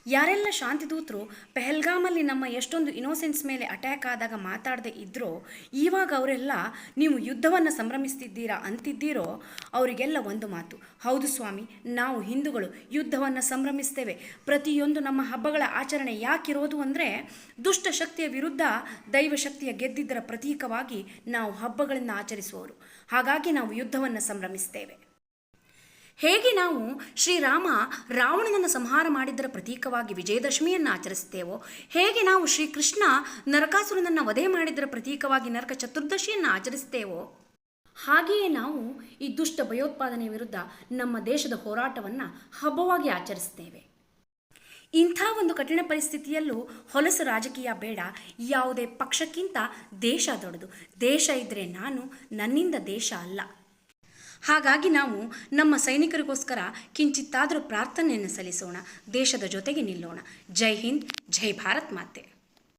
ಯಾರೆಲ್ಲ ಶಾಂತಿದೂತರು ಪೆಹಲ್ಗಾಮಲ್ಲಿ ನಮ್ಮ ಎಷ್ಟೊಂದು ಇನೋಸೆನ್ಸ್ ಮೇಲೆ ಅಟ್ಯಾಕ್ ಆದಾಗ ಮಾತಾಡದೆ ಇದ್ರೋ, ಇವಾಗ ಅವರೆಲ್ಲ ನೀವು ಯುದ್ಧವನ್ನು ಸಂಭ್ರಮಿಸ್ತಿದ್ದೀರಾ ಅಂತಿದ್ದೀರೋ, ಅವರಿಗೆಲ್ಲ ಒಂದು ಮಾತು, ಹೌದು ಸ್ವಾಮಿ, ನಾವು ಹಿಂದೂಗಳು ಯುದ್ಧವನ್ನು ಸಂಭ್ರಮಿಸ್ತೇವೆ. ಪ್ರತಿಯೊಂದು ನಮ್ಮ ಹಬ್ಬಗಳ ಆಚರಣೆ ಯಾಕಿರೋದು ಅಂದರೆ, ದುಷ್ಟ ಶಕ್ತಿಯ ವಿರುದ್ಧ ದೈವಶಕ್ತಿಯ ಗೆದ್ದಿದ್ದರ ಪ್ರತೀಕವಾಗಿ ನಾವು ಹಬ್ಬಗಳನ್ನು ಆಚರಿಸುವವರು. ಹಾಗಾಗಿ ನಾವು ಯುದ್ಧವನ್ನು ಸಂಭ್ರಮಿಸ್ತೇವೆ. ಹೇಗೆ ನಾವು ಶ್ರೀರಾಮ ರಾವಣನನ್ನು ಸಂಹಾರ ಮಾಡಿದ್ದರ ಪ್ರತೀಕವಾಗಿ ವಿಜಯದಶಮಿಯನ್ನು ಆಚರಿಸ್ತೇವೋ, ಹೇಗೆ ನಾವು ಶ್ರೀಕೃಷ್ಣ ನರಕಾಸುರನನ್ನು ವಧೆ ಮಾಡಿದ್ದರ ಪ್ರತೀಕವಾಗಿ ನರಕ ಚತುರ್ದಶಿಯನ್ನು ಆಚರಿಸ್ತೇವೋ, ಹಾಗೆಯೇ ನಾವು ಈ ದುಷ್ಟ ಭಯೋತ್ಪಾದನೆಯ ವಿರುದ್ಧ ನಮ್ಮ ದೇಶದ ಹೋರಾಟವನ್ನು ಹಬ್ಬವಾಗಿ ಆಚರಿಸ್ತೇವೆ. ಇಂಥ ಒಂದು ಕಠಿಣ ಪರಿಸ್ಥಿತಿಯಲ್ಲೂ ಹೊಲಸು ರಾಜಕೀಯ ಬೇಡ. ಯಾವುದೇ ಪಕ್ಷಕ್ಕಿಂತ ದೇಶ ದೊಡ್ಡದು. ದೇಶ ಇದ್ದರೆ ನಾನು, ನನ್ನಿಂದ ದೇಶ ಅಲ್ಲ. ಹಾಗಾಗಿ ನಾವು ನಮ್ಮ ಸೈನಿಕರಿಗೋಸ್ಕರ ಕಿಂಚಿತ್ತಾದರೂ ಪ್ರಾರ್ಥನೆಯನ್ನು ಸಲ್ಲಿಸೋಣ. ದೇಶದ ಜೊತೆಗೆ ನಿಲ್ಲೋಣ. ಜೈ ಹಿಂದ್, ಜೈ ಭಾರತ್ ಮಾತೆ.